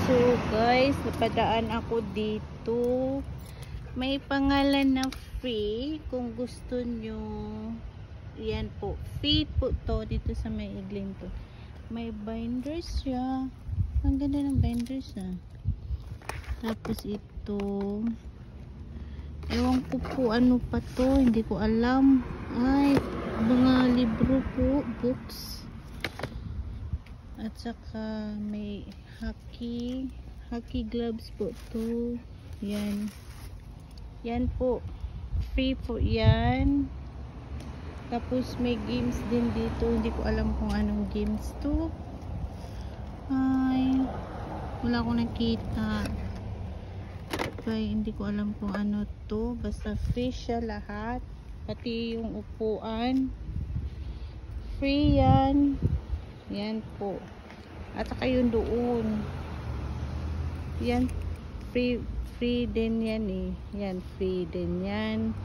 So guys, napadaan ako dito. May pangalan na free. Kung gusto nyo, yan po. Free po to dito sa may Eglinton. May binders siya. Ang ganda ng binders ah. Tapos ito. Ewan ko po ano pa to. Hindi ko alam. Ay, mga libro po. Books. At saka may hockey gloves po to. Yan. Yan po. Free po yan. Tapos may games din dito. Hindi ko alam kung anong games to. Ay, wala akong nakita. Ay, hindi ko alam kung ano to. Basta free siya lahat. Pati yung upuan. Free yan. Yan po. At saka yun doon. Yan. Free din yan eh. Yan. Free din yan.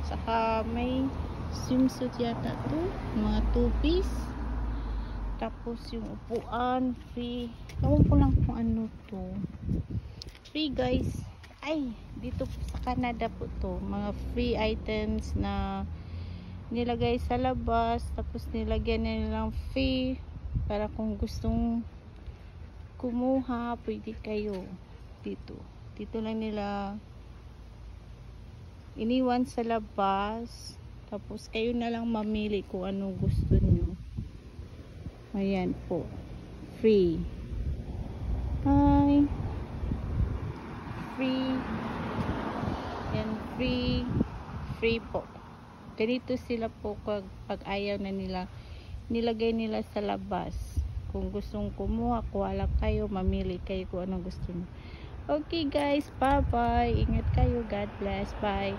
Saka may swimsuit yata to. Mga 2-piece. Tapos yung upuan. Free. Ewan ko lang kung ano to. Free guys. Ay. Dito po sa Canada po to. Mga free items na nilagay sa labas, tapos nilagyan nilang free para kung gustong kumuha, pwede kayo dito lang nila iniwan sa labas, tapos kayo na lang mamili kung anong gusto nyo. Ayan po, free. Hi, free. Yan, free po. Ganito sila po pag ayaw na nila, nilagay nila sa labas. Kung gustong kumuha, kuha lang kayo, mamili kayo kung anong gusto nyo. Okay guys, bye bye. Ingat kayo. God bless. Bye.